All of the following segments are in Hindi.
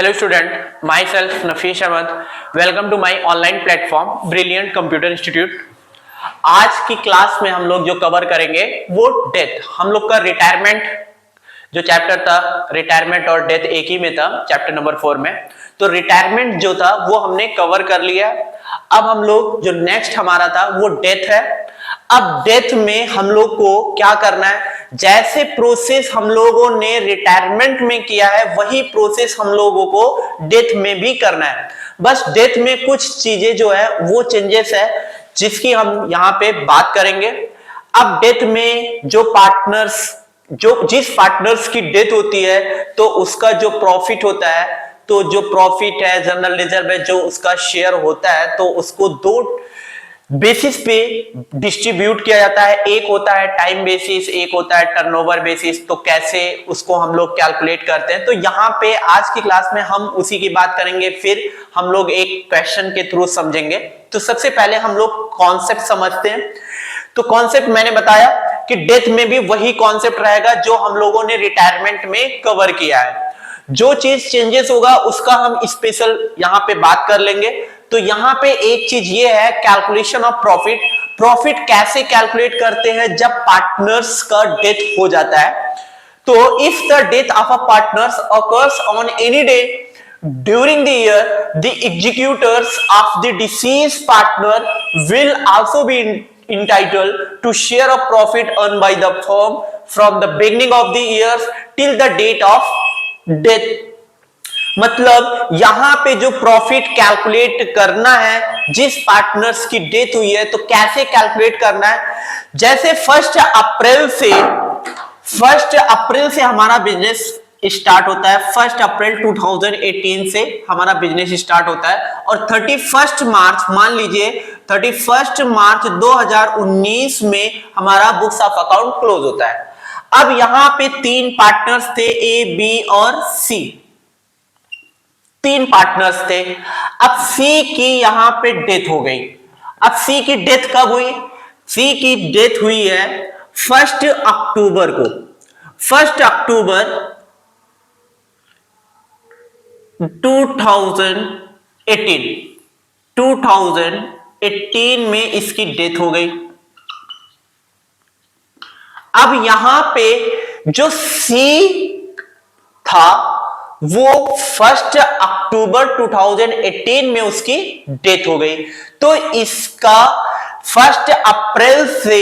Hello student, myself Nafish Ahmed. Welcome to my online platform Brilliant Computer Institute. आज की क्लास में हम लोग जो कवर करेंगे वो डेथ, हम लोग का रिटायरमेंट जो चैप्टर था, रिटायरमेंट और डेथ एक ही में था चैप्टर नंबर 4 में। तो रिटायरमेंट जो था वो हमने कवर कर लिया। अब हम लोग जो नेक्स्ट हमारा था वो डेथ है। अब डेथ में हम लोग को क्या करना है, जैसे प्रोसेस हम लोगों ने रिटायरमेंट में किया है वही प्रोसेस हम लोगों को डेथ में भी करना है। बस डेथ में कुछ चीजें जो है वो चेंजेस है जिसकी हम यहाँ पे बात करेंगे। अब डेथ में जो पार्टनर्स, जो जिस पार्टनर्स की डेथ होती है तो उसका जो प्रॉफिट होता है, तो जो प्रॉफिट है जनरल रिजर्व है जो उसका शेयर होता है, तो उसको दो बेसिस पे डिस्ट्रीब्यूट किया जाता है। एक होता है टाइम बेसिस, एक होता है टर्नओवर बेसिस। तो कैसे उसको हम लोग कैलकुलेट करते हैं, तो यहाँ पे आज की क्लास में हम उसी की बात करेंगे। फिर हम लोग एक क्वेश्चन के थ्रू समझेंगे। तो सबसे पहले हम लोग कॉन्सेप्ट समझते हैं। तो कॉन्सेप्ट मैंने बताया कि डेथ में भी वही कॉन्सेप्ट रहेगा जो हम लोगों ने रिटायरमेंट में कवर किया है। जो चीज चेंजेस होगा उसका हम स्पेशल यहाँ पे बात कर लेंगे। तो यहाँ पे एक चीज ये है, कैलकुलेशन ऑफ प्रॉफिट। प्रॉफिट कैसे कैलकुलेट करते हैं जब पार्टनर्स का डेथ हो जाता है। तो if the death of a partners occurs on any day during the year, the executors of the deceased partner will also be entitled to share of profit earned by the firm from the beginning of the year till the date of death। मतलब यहां पे जो प्रॉफिट कैलकुलेट करना है जिस पार्टनर्स की डेथ हुई है, तो कैसे कैलकुलेट करना है। जैसे 1 अप्रैल से हमारा बिजनेस स्टार्ट होता है। 1 अप्रैल 2018 से हमारा बिजनेस स्टार्ट होता है और 31 मार्च, मान लीजिए 31 मार्च 2019 में हमारा बुक्स ऑफ अकाउंट क्लोज होता है। अब यहां पे 3 पार्टनर्स थे, ए, बी और सी। 3 पार्टनर्स थे। अब सी की यहां पे डेथ हो गई। अब सी की डेथ कब हुई? सी की डेथ हुई है 1 अक्टूबर को। 1 अक्टूबर 2018 में इसकी डेथ हो गई। अब यहां पे जो सी था वो 1 अक्टूबर 2018 में उसकी डेथ हो गई। तो इसका 1 अप्रैल से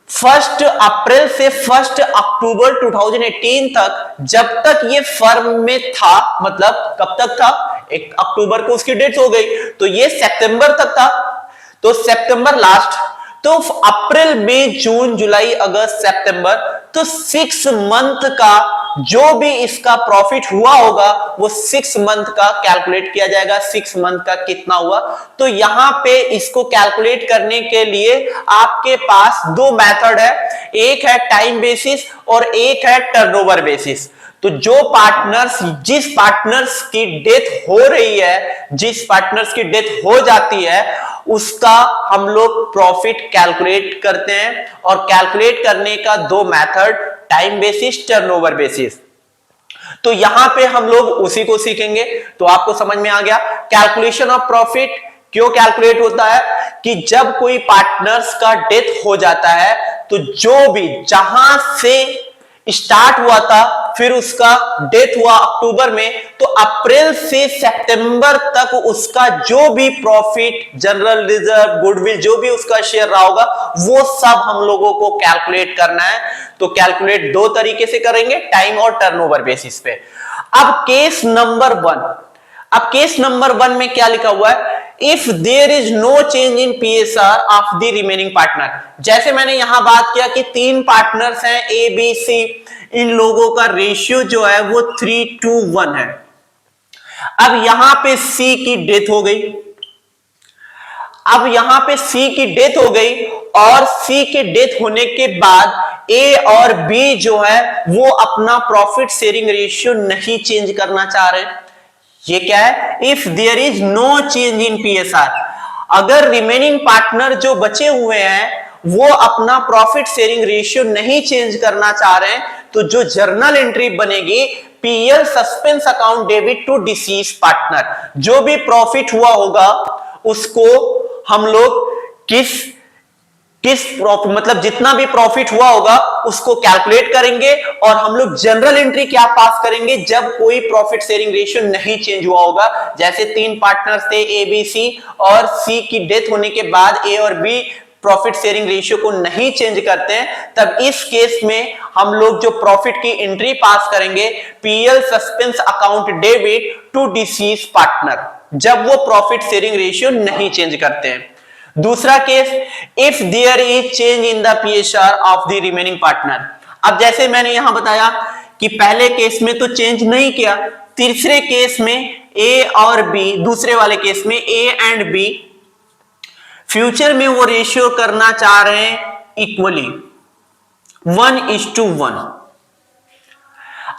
1 अक्टूबर 2018 तक, जब तक ये फर्म में था, मतलब कब तक था, 1 अक्टूबर को उसकी डेथ हो गई तो ये सितंबर तक था। तो सितंबर लास्ट, तो अप्रैल मई जून जुलाई अगस्त सितंबर, तो 6 मंथ का जो भी इसका प्रॉफिट हुआ होगा वो 6 मंथ का कैलकुलेट किया जाएगा। 6 मंथ का कितना हुआ, तो यहां पे इसको कैलकुलेट करने के लिए आपके पास 2 मेथड है, एक है टाइम बेसिस और एक है टर्नओवर बेसिस। तो जो पार्टनर्स, जिस पार्टनर्स की डेथ हो रही है, जिस पार्टनर्स की डेथ हो जाती है, उसका हम लोग प्रॉफिट कैलकुलेट करते हैं। और कैलकुलेट करने का 2 method, time basis, turnover basis. तो यहां पे हम लोग उसी को सीखेंगे। तो आपको समझ में आ गया कैलकुलेशन ऑफ प्रॉफिट क्यों कैलकुलेट होता है, कि जब कोई पार्टनर्स का डेथ हो जाता है तो जो भी, जहां से स्टार्ट हुआ था फिर उसका डेथ हुआ अक्टूबर में, तो अप्रैल से सितंबर तक उसका जो भी प्रॉफिट, जनरल रिजर्व, गुडविल, जो भी उसका शेयर रहा होगा वो सब हम लोगों को कैलकुलेट करना है। तो कैलकुलेट 2 तरीके से करेंगे, टाइम और टर्नओवर बेसिस पे। अब केस नंबर 1 में क्या लिखा हुआ है, if there is no change in PSR of the remaining partner. जैसे मैंने यहां बात किया कि 3 पार्टनर्स हैं, ए, बी, सी, इन लोगों का रेशियो जो है वो 3:1 है। अब यहां पे सी की डेथ हो गई। अब यहां पे सी की डेथ हो गई और सी के डेथ होने के बाद ए और बी जो है वो अपना प्रॉफिट शेयरिंग रेशियो नहीं चेंज करना चाह रहे। ये क्या है, if there is no change in PSR. अगर रिमेनिंग पार्टनर जो बचे हुए हैं वो अपना प्रॉफिट शेयरिंग रेशियो नहीं चेंज करना चाह रहे हैं, तो जो जर्नल एंट्री बनेगी PL suspense account debit to deceased partner. जो भी प्रॉफिट हुआ होगा उसको हम लोग किस प्रॉफिट, मतलब जितना भी प्रॉफिट हुआ होगा उसको कैलकुलेट करेंगे और हम लोग जनरल एंट्री क्या पास करेंगे जब कोई प्रॉफिट शेयरिंग रेशियो नहीं चेंज हुआ होगा। जैसे 3 पार्टनर्स थे ए बी सी और सी की डेथ होने के बाद ए और बी प्रॉफिट शेयरिंग रेशियो को नहीं चेंज करते हैं, तब इस केस में हम लोग जो प्रॉफिट की एंट्री पास करेंगे PL suspense account debit to deceased partner, जब वो प्रॉफिट शेयरिंग रेशियो नहीं चेंज करते हैं। दूसरा case, if there is change in the PSR of the remaining partner. अब जैसे मैंने यहां बताया कि पहले केस में तो चेंज नहीं किया, तीसरे केस में ए और बी, दूसरे वाले केस में ए एंड बी फ्यूचर में वो रेशियो करना चाह रहे हैं इक्वली 1:1।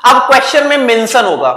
अब क्वेश्चन में मेंशन होगा,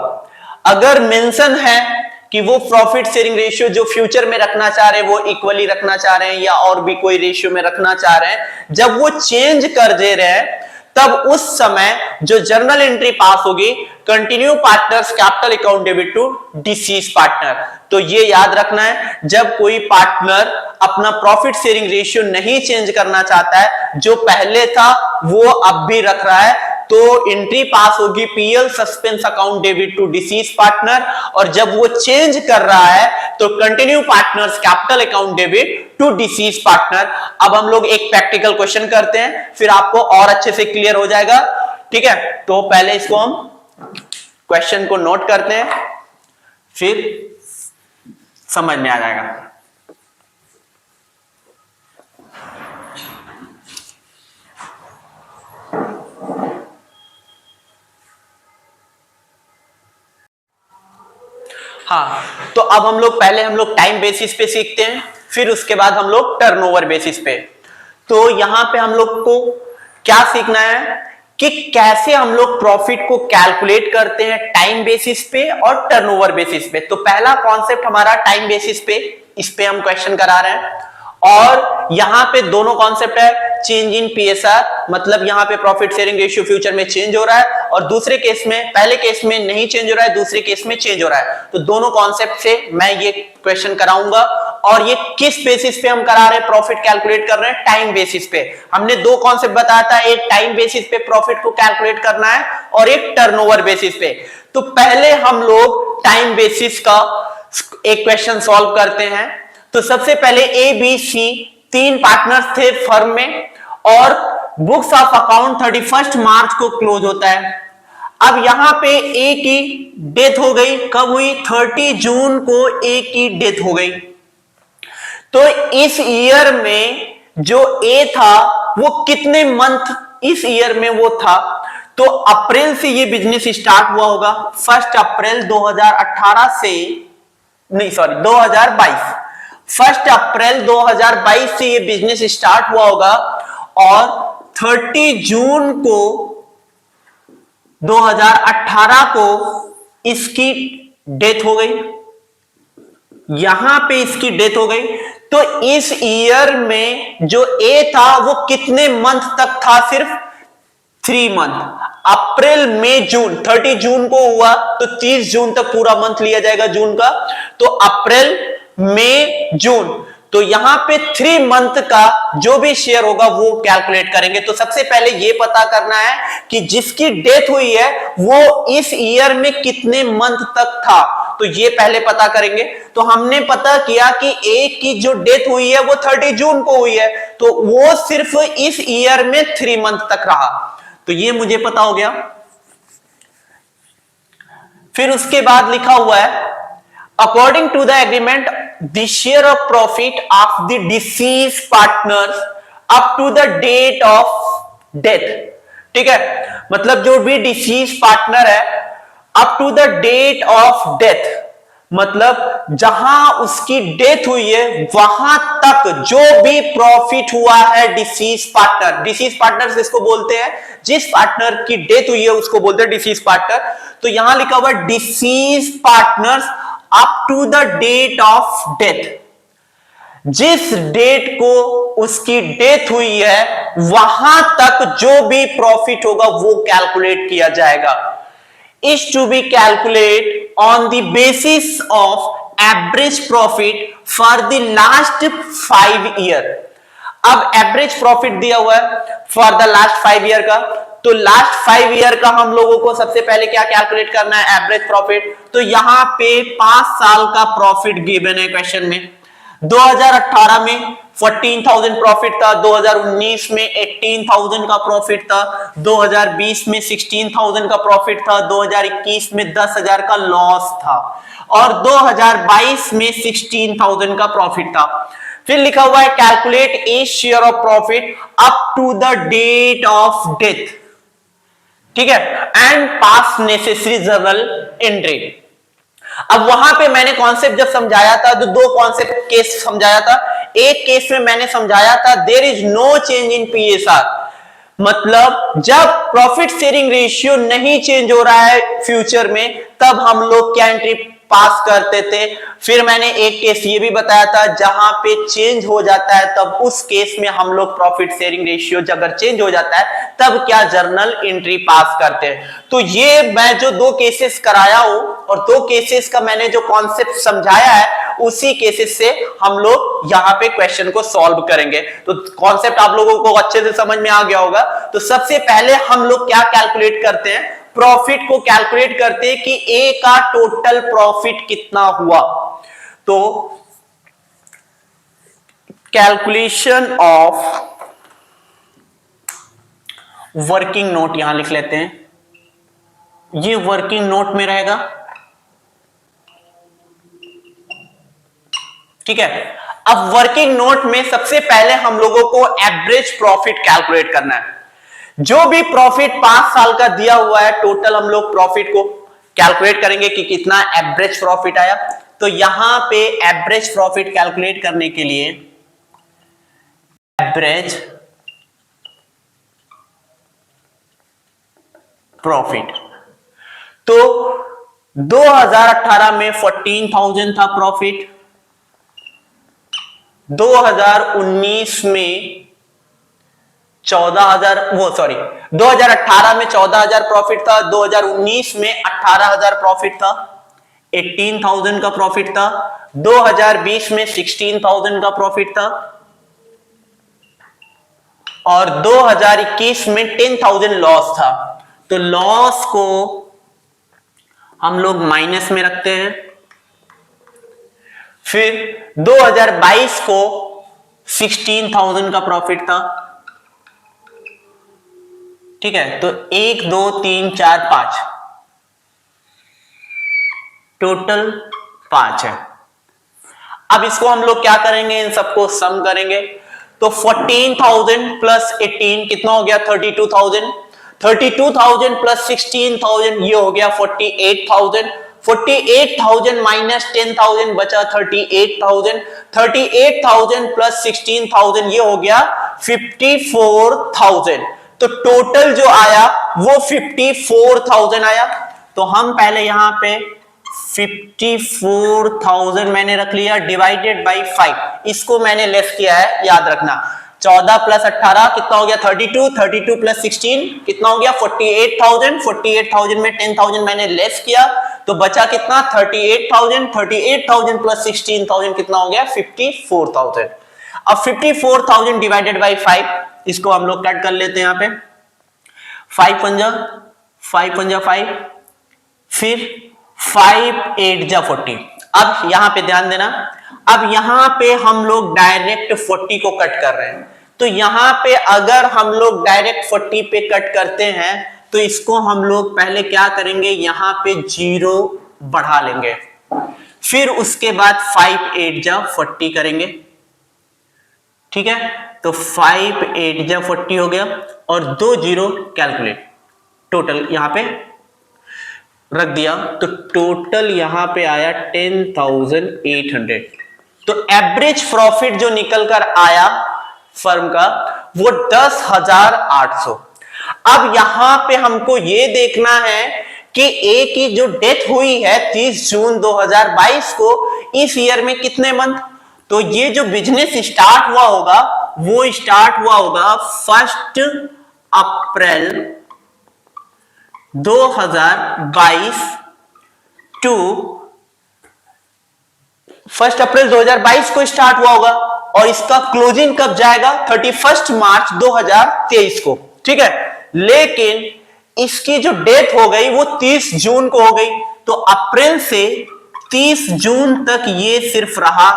अगर मेंशन है कि वो प्रॉफिट शेयरिंग रेशियो जो फ्यूचर में रखना चाह रहे हैं वो इक्वली रखना चाह रहे हैं या और भी कोई रेशियो में रखना चाह रहे हैं, जब वो चेंज कर दे रहे हैं तब उस समय जो जर्नल एंट्री पास होगी continue partners capital account debit to deceased partner. तो ये याद रखना है, जब कोई पार्टनर अपना प्रॉफिट शेयरिंग रेशियो नहीं चेंज करना चाहता है, जो पहले था वो अब भी रख रहा है, तो एंट्री पास होगी PL suspense account debit to deceased partner, और जब वो चेंज कर रहा है तो continue partners capital account debit to deceased partner. अब हम लोग एक प्रैक्टिकल क्वेश्चन करते हैं, फिर आपको और अच्छे से क्लियर हो जाएगा। ठीक है, तो पहले इसको हम क्वेश्चन को नोट करते हैं, फिर समझ में आ जाएगा। हाँ, तो अब हम लोग पहले टाइम बेसिस पे सीखते हैं, फिर उसके बाद हम लोग टर्नओवर बेसिस पे। तो यहां पे हम लोग को क्या सीखना है कि कैसे हम लोग प्रॉफिट को कैलकुलेट करते हैं टाइम बेसिस पे और टर्नओवर बेसिस पे। तो पहला कॉन्सेप्ट हमारा टाइम बेसिस पे, इस पे हम क्वेश्चन करा रहे हैं, और यहां पे दोनों कॉन्सेप्ट है, चेंज इन पीएसआर, मतलब यहां पे प्रॉफिट शेयरिंग रेशियो फ्यूचर में चेंज हो रहा है, और दूसरे केस में, पहले केस में नहीं चेंज हो रहा है, दूसरे केस में चेंज हो रहा है। तो दोनों कॉन्सेप्ट से मैं ये क्वेश्चन कराऊंगा, और ये किस बेसिस पे हम करा रहे हैं, प्रॉफिट कैलकुलेट कर रहे हैं टाइम बेसिस पे। हमने दो कॉन्सेप्ट बताया था, एक टाइम बेसिस पे प्रॉफिट को कैलकुलेट करना है और एक टर्नओवर बेसिस पे। तो पहले हम लोग टाइम बेसिस का एक क्वेश्चन सॉल्व करते हैं। तो सबसे पहले ए बी सी 3 पार्टनर्स थे फर्म में, और बुक्स ऑफ अकाउंट 31 मार्च को क्लोज होता है। अब यहां पे ए की डेथ हो गई, कब हुई, 30 जून को ए की डेथ हो गई। तो इस ईयर में जो ए था वो कितने मंथ इस ईयर में वो था, तो अप्रैल से ये बिजनेस स्टार्ट हुआ होगा, 1 अप्रैल 2018 से, नहीं सॉरी 2022, 1 अप्रैल 2022 से ये बिजनेस स्टार्ट हुआ होगा, और 30 जून को 2018 को इसकी डेथ हो गई, यहां पे इसकी डेथ हो गई। तो इस ईयर में जो ए था वो कितने मंथ तक था, सिर्फ 3 मंथ, अप्रैल मई जून। 30 जून को हुआ तो 30 जून तक पूरा मंथ लिया जाएगा जून का, तो अप्रैल मई जून, तो यहां पे 3 मंथ का जो भी शेयर होगा वो कैलकुलेट करेंगे। तो सबसे पहले ये पता करना है कि जिसकी डेथ हुई है वो इस ईयर में कितने मंथ तक था, तो ये पहले पता करेंगे। तो हमने पता किया कि ए की जो डेथ हुई है वो 30 जून को हुई है, तो वो सिर्फ इस ईयर में 3 मंथ तक रहा, तो ये मुझे पता हो गया। फिर उसके बाद लिखा हुआ है, according to the agreement the share of profit of the deceased partners up to the date of death. ठीक है, मतलब जो भी डिसीज पार्टनर है up to the date of death, मतलब जहां उसकी डेथ हुई है वहां तक जो भी प्रॉफिट हुआ है डिसीज पार्टनर इसको बोलते हैं, जिस पार्टनर की डेथ हुई है उसको बोलते हैं डिसीज पार्टनर। तो यहां लिखा हुआ deceased partners up to the date of death, जिस डेट को उसकी डेथ हुई है वहां तक जो भी प्रॉफिट होगा वो कैलकुलेट किया जाएगा। is to be calculated on the basis of average profit for the last 5 year। अब एवरेज प्रॉफिट दिया हुआ है फॉर द लास्ट 5 ईयर का, तो लास्ट 5 ईयर का हम लोगों को सबसे पहले क्या कैलकुलेट करना है, एवरेज प्रॉफिट। तो यहां पे 5 साल का प्रॉफिट गिवन है क्वेश्चन में। 2018 में 14,000 प्रॉफिट था, 2019 में 18,000 का प्रॉफिट था, 2020 में 16,000 का प्रॉफिट था, 2021 में 10,000 का लॉस था और 2022 में 16,000 का प्रॉफिट था। फिर लिखा हुआ है calculate a share of profit up to the date of death, ठीक है, and pass necessary journal entry. अब वहां पे मैंने कॉन्सेप्ट जब समझाया था तो दो कॉन्सेप्ट केस समझाया था। एक केस में मैंने समझाया था there is no change in PSR, मतलब जब प्रॉफिट शेयरिंग रेशियो नहीं चेंज हो रहा है फ्यूचर में तब हम लोग क्या एंट्री पास करते थे। फिर मैंने एक केस ये भी बताया था जहां पे चेंज हो जाता है तब उस केस में हम लोग प्रॉफिट शेयरिंग रेशियो अगर चेंज हो जाता है तब क्या जर्नल एंट्री पास करते हैं। तो ये मैं जो दो केसेस कराया हूं और दो केसेस का मैंने जो कॉन्सेप्ट समझाया है उसी केसेस से हम लोग यहां पे क्वेश्चन को सॉल्व करेंगे। तो कॉन्सेप्ट आप लोगों को अच्छे से समझ में आ गया होगा। तो सबसे पहले हम लोग क्या कैलकुलेट करते हैं, प्रॉफिट को कैलकुलेट करते हैं कि ए का टोटल प्रॉफिट कितना हुआ। तो कैलकुलेशन ऑफ वर्किंग नोट यहां लिख लेते हैं, ये वर्किंग नोट में रहेगा, ठीक है। अब वर्किंग नोट में सबसे पहले हम लोगों को एवरेज प्रॉफिट कैलकुलेट करना है। जो भी प्रॉफिट 5 साल का दिया हुआ है टोटल हम लोग प्रॉफिट को कैलकुलेट करेंगे कि कितना एवरेज प्रॉफिट आया। तो यहां पे एवरेज प्रॉफिट कैलकुलेट करने के लिए एवरेज प्रॉफिट, तो 2018 में 14,000 था प्रॉफिट, 2019 में 2018 में 14,000 प्रॉफिट था, 2019 में 18,000 प्रॉफिट था, 18,000 का प्रॉफिट था, 2020 में 16,000 का प्रॉफिट था और 2021 में 10,000 लॉस था। तो लॉस को हम लोग माइनस में रखते हैं। फिर 2022 को 16,000 का प्रॉफिट था, ठीक है। तो 1 2 3 4 5 टोटल 5 है। अब इसको हम लोग क्या करेंगे, इन सबको सम करेंगे। तो 14,000 प्लस 18 कितना हो गया, 32,000, 32,000 प्लस 16,000 ये हो गया 48,000, 48,000 माइनस 10,000 बचा 38,000, 38,000 प्लस 16,000 ये हो गया 54,000। तो टोटल जो आया वो 54,000 आया। तो हम पहले यहां पे 54,000 मैंने रख लिया डिवाइडेड बाई 5, इसको मैंने लेस किया है, याद रखना। 14 प्लस 18 कितना हो गया 32, 32 प्लस 16 कितना हो गया 48,000, 48,000 में 10,000 मैंने लेस किया तो बचा कितना 38,000, 38,000 प्लस 16,000 कितना हो गया 54,000। अब 54,000 डिवाइडेड बाई 5 इसको हम लोग कट कर लेते हैं यहां पे, 5 पंजा 5, फिर 5 8 जा 40। अब यहां पे ध्यान देना, अब यहां पे हम लोग डायरेक्ट 40 को कट कर रहे हैं। तो यहां पे अगर हम लोग डायरेक्ट 40 पे कट करते हैं तो इसको हम लोग पहले क्या करेंगे, यहां पे 0 बढ़ा लेंगे, फिर उसके बाद 5 8 जा 40 करेंगे, ठीक है। तो 5 8 जा 40 हो गया और 2 0 कैलकुलेट, टोटल यहां पे रख दिया तो टोटल यहां पे आया 10,800। तो एवरेज प्रॉफिट जो निकल कर आया फर्म का वो 10,800। अब यहां पे हमको ये देखना है कि ए की जो डेथ हुई है 30 जून 2022 को, इस ईयर में कितने मंथ। तो ये जो बिजनेस स्टार्ट हुआ होगा वो स्टार्ट हुआ होगा 1 अप्रैल 2022 टू 1 अप्रैल 2022 को स्टार्ट हुआ होगा और इसका क्लोजिंग कब जाएगा 31 मार्च 2023 को, ठीक है। लेकिन इसकी जो डेट हो गई वो 30 जून को हो गई, तो अप्रैल से 30 जून तक ये सिर्फ रहा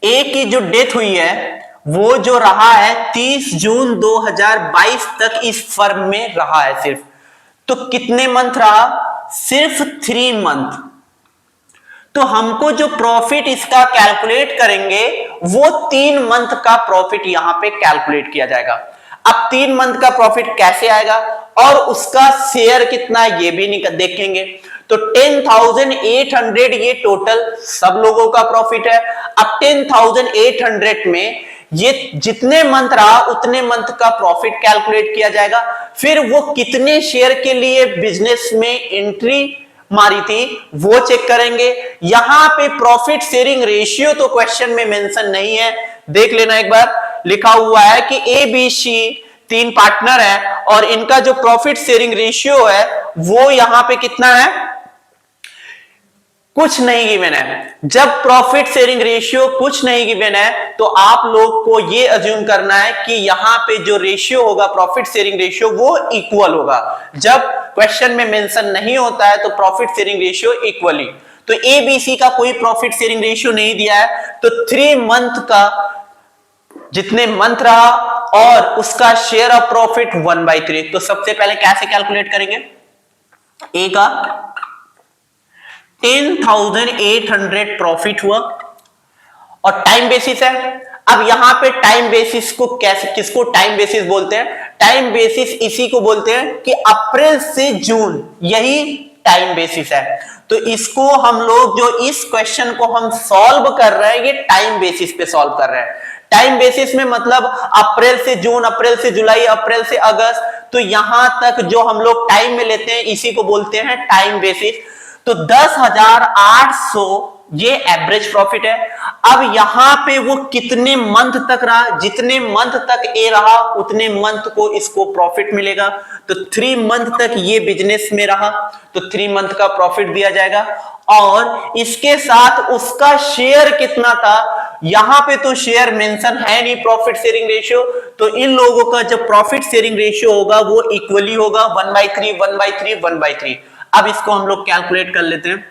ए की जो डेथ हुई है वो जो रहा है 30 जून 2022 तक इस फर्म में रहा है सिर्फ। तो कितने मंथ रहा, सिर्फ 3 मंथ। तो हमको जो प्रॉफिट इसका कैलकुलेट करेंगे वो 3 मंथ का प्रॉफिट यहां पे कैलकुलेट किया जाएगा। अब 3 मंथ का प्रॉफिट कैसे आएगा और उसका शेयर कितना है ये भी देखेंगे। तो 10,800 ये टोटल सब लोगों का प्रॉफिट है। अब 10,800 में ये जितने मंथ रहा उतने मंथ का प्रॉफिट कैलकुलेट किया जाएगा। फिर वो कितने शेयर के लिए बिजनेस में एंट्री मारी थी वो चेक करेंगे। यहां पे प्रॉफिट शेयरिंग रेशियो तो क्वेश्चन में मेंशन नहीं है, देख लेना एक बार। लिखा हुआ है कि ए बी सी 3 पार्टनर है और इनका जो प्रॉफिट शेयरिंग रेशियो है वो यहां पे कितना है, कुछ नहीं गिवन है। जब प्रॉफिट शेयरिंग रेशियो कुछ नहीं गिवन है तो आप लोग को ये अज्यूम करना है कि यहां पे जो रेशियो होगा प्रॉफिट शेयरिंग रेशियो वो इक्वल होगा। जब क्वेश्चन में मेंशन नहीं होता है तो प्रॉफिट शेयरिंग रेशियो इक्वली, तो एबीसी का कोई प्रॉफिट शेयरिंग रेशियो नहीं दिया है, तो 3 मंथ का जितने मंथ रहा और उसका शेयर ऑफ प्रॉफिट 1/3। तो सबसे पहले कैसे कैलकुलेट करेंगे, ए का 10,800 प्रॉफिट हुआ और टाइम बेसिस है। अब यहां पे टाइम बेसिस को कैसे, किसको टाइम बेसिस बोलते हैं, टाइम बेसिस इसी को बोलते हैं कि अप्रैल से जून, यही टाइम बेसिस है। तो इसको हम लोग जो इस क्वेश्चन को हम सॉल्व कर रहे हैं ये टाइम बेसिस पे सॉल्व कर रहे हैं। टाइम बेसिस में मतलब अप्रैल से जून, अप्रैल से जुलाई, अप्रैल से अगस्त, तो यहां तक जो हम लोग टाइम में लेते हैं इसी को बोलते हैं टाइम बेसिस। तो 10,800 ये एवरेज प्रॉफिट है। अब यहां पे वो कितने मंथ तक रहा, जितने मंथ तक ए रहा उतने मंथ को इसको प्रॉफिट मिलेगा। तो 3 मंथ तक ये बिजनेस में रहा तो 3 मंथ का प्रॉफिट दिया जाएगा और इसके साथ उसका शेयर कितना था, यहां पे तो शेयर मेंशन है नहीं प्रॉफिट शेयरिंग रेशियो, तो इन लोगों का जो प्रॉफिट शेयरिंग रेशियो होगा वो इक्वली होगा 1/3 1/3 1/3। अब इसको हम लोग कैलकुलेट कर लेते हैं।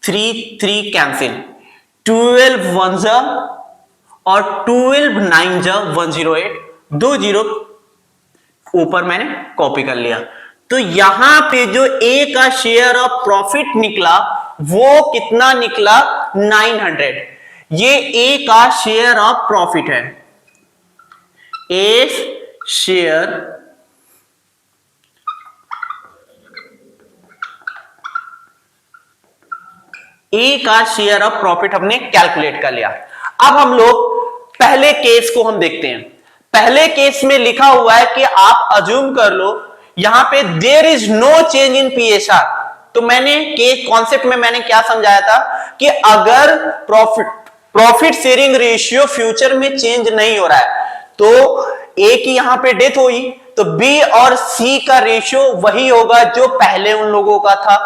3 कैंसिल, 12 1 जा और 12 9 जा 108, 2 जीरो ऊपर मैंने कॉपी कर लिया। तो यहां पे जो ए का शेयर ऑफ प्रॉफिट निकला वो कितना निकला 900। ये ए का शेयर ऑफ प्रॉफिट है, ए शेयर ए का शेयर ऑफ प्रॉफिट हमने कैलकुलेट कर लिया। अब हम लोग पहले केस को हम देखते हैं। पहले केस में लिखा हुआ है कि आप अज्यूम कर लो यहां पे there is no change in PSR. तो मैंने केस कॉन्सेप्ट में मैंने क्या समझाया था कि अगर प्रॉफिट शेयरिंग रेशियो फ्यूचर में चेंज नहीं हो रहा है तो ए की यहां पे डेथ हुई तो बी और सी का रेशियो वही होगा जो पहले उन लोगों का था।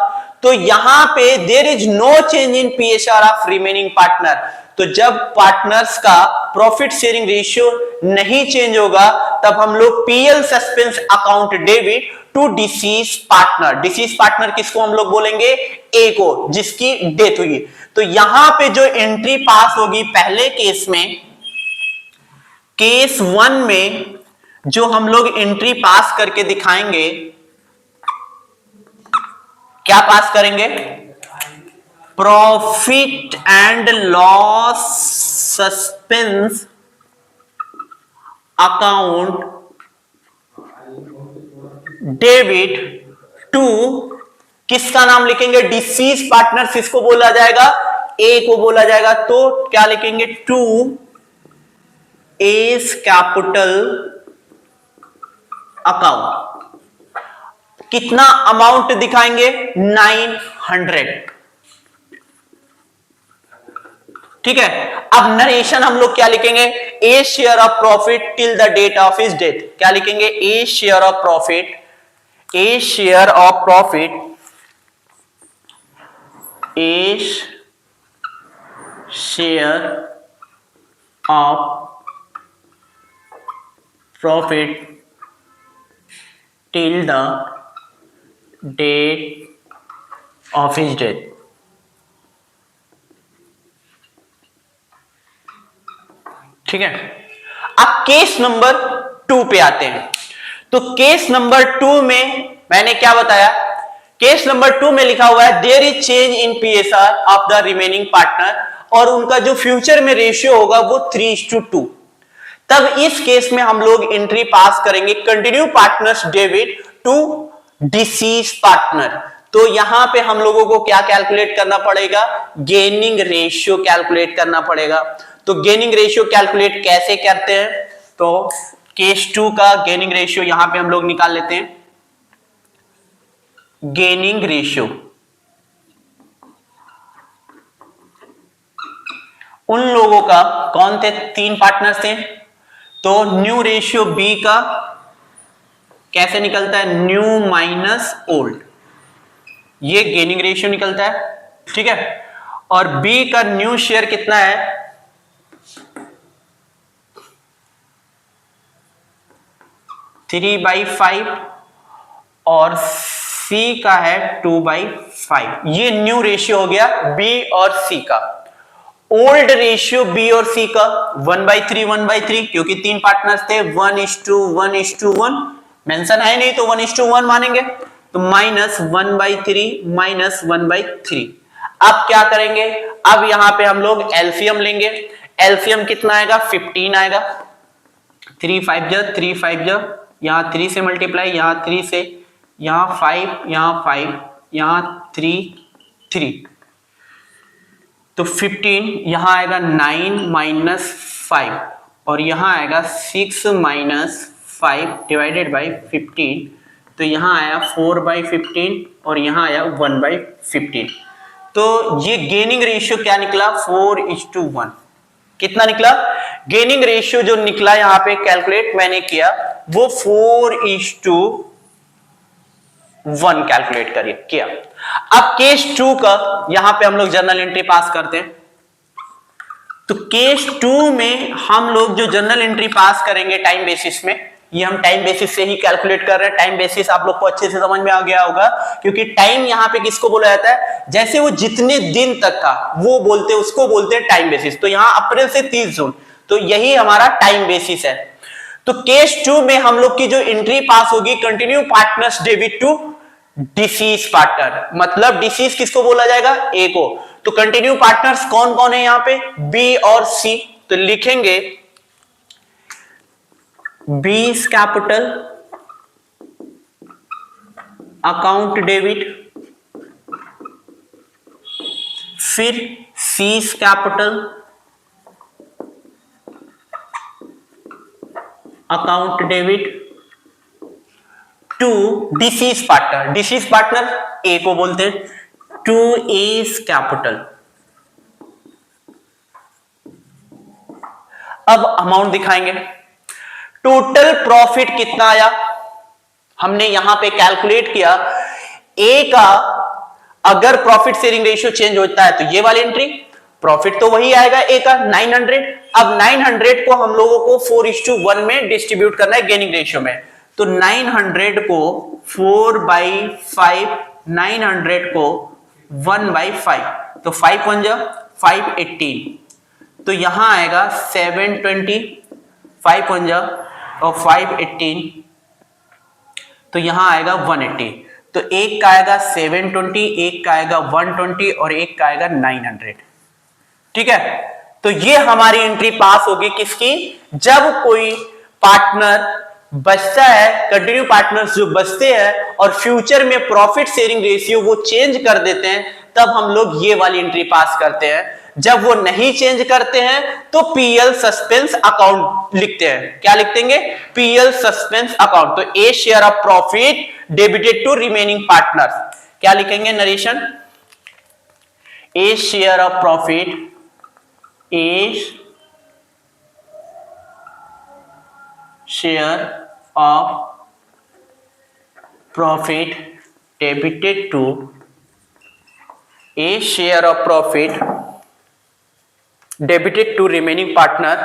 तो यहां पे there is no change in PSR of remaining partner. तो जब पार्टनर्स का प्रॉफिट शेयरिंग रेशियो नहीं चेंज होगा तब हम लोग PL suspense account debit to deceased partner. Deceased partner किसको हम लोग बोलेंगे, ए को, जिसकी डेथ हुई। तो यहां पे जो एंट्री पास होगी पहले केस में, केस 1 में जो हम लोग एंट्री पास करके दिखाएंगे, क्या पास करेंगे, profit and loss suspense account debit to, किसका नाम लिखेंगे, डिसीज पार्टनर किसको बोला जाएगा, ए को बोला जाएगा। तो क्या लिखेंगे, टू एस कैपिटल अकाउंट। कितना अमाउंट दिखाएंगे, 900। ठीक है। अब नरेशन हम लोग क्या लिखेंगे, a share of profit till the date of his death. क्या लिखेंगे, a share of profit, a share of profit, a share of profit till the date of his death. ठीक है। अब केस नंबर 2 पे आते हैं। तो केस नंबर 2 में मैंने क्या बताया, केस नंबर 2 में लिखा हुआ है there is change in PSR of the remaining partner, और उनका जो फ्यूचर में रेशियो होगा वो 3:2। तब इस केस में हम लोग एंट्री पास करेंगे continue partners debit to deceased partner. तो यहां पे हम लोगों को क्या कैलकुलेट करना पड़ेगा, गेनिंग रेशियो कैलकुलेट करना पड़ेगा। तो गेनिंग रेशियो कैलकुलेट कैसे करते हैं, तो केस 2 का गेनिंग रेशियो यहां पे हम लोग निकाल लेते हैं। गेनिंग रेशियो उन लोगों का, कौन थे, 3 पार्टनर्स थे, तो न्यू रेशियो बी का कैसे निकलता है, न्यू माइनस ओल्ड, ये गेनिंग रेशियो निकलता है। ठीक है। और बी का न्यू शेयर कितना है, 3/5, और सी का है 2/5। ये न्यू रेशियो हो गया बी और सी का। ओल्ड रेशियो बी और सी का 1/3 1/3, क्योंकि 3 पार्टनर्स थे, 1:1:1 मेंशन है नहीं तो 1:1 मानेंगे, तो -1/3 -1/3। अब क्या करेंगे, अब यहां पे हम लोग एलसीएम लेंगे। एलसीएम कितना आएगा, 15 आएगा। 3 5 जा 3 5 जा, यहां 3 से मल्टीप्लाई, यहां 3 से, यहां 5, यहां 5, यहां 3 3, तो 15, यहां आएगा 9 - 5, और यहां आएगा 6 - 5 डिवाइडेड बाई 15, तो यहां आया 4/15, और यहां आया 1/15। तो ये गेनिंग रेशियो क्या निकला, 4:1। कितना निकला, गेनिंग रेशियो जो निकला यहां पे कैलकुलेट मैंने किया वो 4:1 कैलकुलेट करिए किया। अब केस 2 का यहां पे हम लोग जर्नल एंट्री पास करते हैं। तो केस 2 में हम लोग जो जर्नल एंट्री पास करेंगे टाइम बेसिस में, ये हम टाइम बेसिस से ही कैलकुलेट कर रहे हैं। टाइम बेसिस आप लोग को अच्छे से समझ में आ गया होगा, क्योंकि टाइम यहां पे किसको बोला जाता है, जैसे वो जितने दिन तक का वो बोलते हैं उसको बोलते हैं टाइम बेसिस। तो यहां अप्रैल से 30 जून, तो यही हमारा टाइम बेसिस है। तो केस 2 में हम लोग की जो एंट्री पास होगी, continue partners debit to deceased partner, मतलब डिसीज किसको बोला जाएगा, ए को। तो कंटिन्यू पार्टनर्स कौन कौन है यहां पे, बी और सी। तो लिखेंगे बी's कैपिटल अकाउंट डेबिट, फिर C's capital account debit to deceased partner. Deceased partner A को बोलते हैं, टू ए's कैपिटल। अब अमाउंट दिखाएंगे, टोटल प्रॉफिट कितना आया, हमने यहां पे कैलकुलेट किया। ए का अगर प्रॉफिट शेयरिंग रेशियो चेंज होता है तो ये वाली एंट्री, प्रॉफिट तो वही आएगा ए का 900। अब 900 को हम लोगों को 4:1 में डिस्ट्रीब्यूट करना है गेनिंग रेशियो में। तो 900 को 4/5, 900 को 1/5, तो 5 1 जा 518, तो यहां आएगा 720, 5 1 जा और 518, तो यहां आएगा 180। तो एक का आएगा 720, एक का आएगा 120, और एक का आएगा 900। ठीक है। तो ये हमारी एंट्री पास होगी किसकी, जब कोई पार्टनर बचता है, कंटिन्यू पार्टनर्स जो बचते हैं और फ्यूचर में प्रॉफिट शेयरिंग रेशियो वो चेंज कर देते हैं, तब हम लोग ये वाली एंट्री पास करते हैं। जब वो नहीं चेंज करते हैं तो पीएल सस्पेंस अकाउंट लिखते हैं। क्या लिखेंगे, पीएल सस्पेंस अकाउंट। तो a share of profit debited to remaining partners, क्या लिखेंगे narration, a share of profit A share of profit debited to A share of profit debited to remaining partner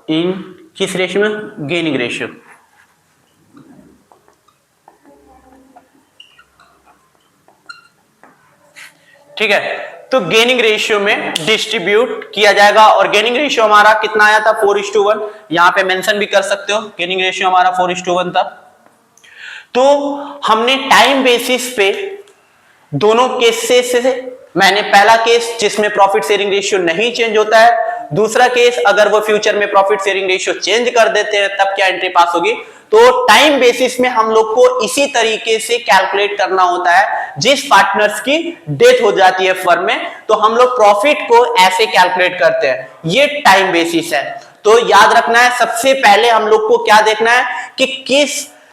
इन किस रेशियो में, गेनिंग रेशियो। ठीक है, तो गेनिंग रेशियो में डिस्ट्रीब्यूट किया जाएगा और गेनिंग रेशियो हमारा कितना आया था 4:1। यहां पे मेंशन भी कर सकते हो, गेनिंग रेशियो हमारा 4:1 था। तो हमने टाइम बेसिस पे दोनों केसेस से, मैंने पहला केस जिसमें प्रॉफिट शेयरिंग रेशियो नहीं चेंज होता है, दूसरा केस अगर वो फ्यूचर में प्रॉफिट शेयरिंग रेशियो चेंज कर देते हैं तब क्या एंट्री पास होगी। तो टाइम बेसिस में हम लोग को इसी तरीके से कैलकुलेट करना होता है। जिस पार्टनर्स की डेथ हो जाती है फर्म में तो हम लोग प्रॉफिट को ऐसे कैलकुलेट करते हैं, ये टाइम बेसिस है। तो याद रखना है, सबसे पहले हम लोग को क्या देखना है कि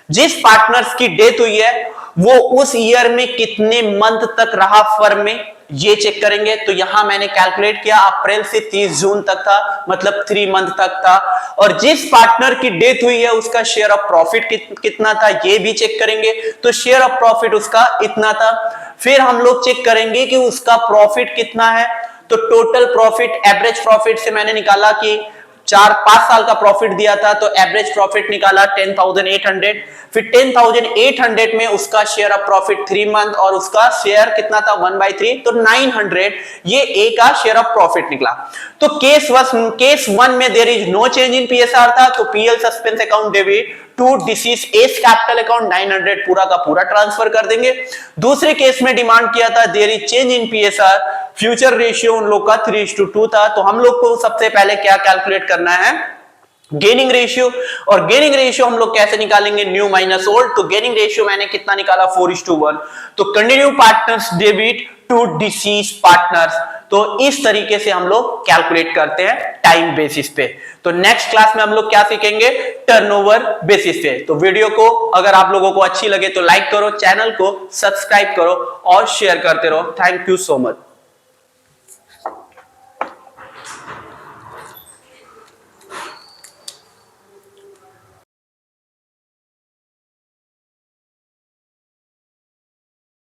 जिस पार्टनर्स की डेथ हुई है वो उस ईयर में कितने मंथ तक रहा फर्म में, ये चेक करेंगे। तो यहां मैंने कैलकुलेट किया अप्रैल से 30 जून तक था, मतलब 3 मंथ तक था। और जिस पार्टनर की डेथ हुई है उसका शेयर ऑफ प्रॉफिट कितना था, ये भी चेक करेंगे। तो शेयर ऑफ प्रॉफिट उसका इतना था। फिर हम लोग चेक करेंगे कि उसका प्रॉफिट कितना है। तो टोटल प्रॉफिट, एवरेज प्रॉफिट से मैंने निकाला कि 4-5 साल का प्रॉफिट दिया था, तो एवरेज प्रॉफिट निकाला 10,800। फिर 10,800 में उसका शेयर ऑफ प्रॉफिट 3 मंथ और उसका शेयर कितना था 1/3, तो 900 ये ए का शेयर ऑफ प्रॉफिट निकला। तो केस 1 में there is no change in PSR था, तो PL suspense account debit to deceased s capital account 900 पूरा का पूरा ट्रांसफर कर देंगे। दूसरे केस में डिमांड किया था there is change in PSR, future ratio उन लोग का 3:2 था। तो हम लोग को सबसे पहले क्या कैलकुलेट करना है, गेनिंग रेशियो। और गेनिंग रेशियो हम लोग कैसे निकालेंगे, न्यू माइनस ओल्ड। तो गेनिंग रेशियो मैंने कितना निकाला 4:1। तो continue partners debit to deceased partners. तो इस तरीके से हम लोग कैलकुलेट करते हैं टाइम बेसिस पे। तो नेक्स्ट क्लास में हम लोग क्या सीखेंगे, टर्नओवर बेसिस पे। तो वीडियो को अगर आप लोगों को अच्छी लगे तो लाइक करो, चैनल को सब्सक्राइब करो और शेयर करते रहो। Thank you so much.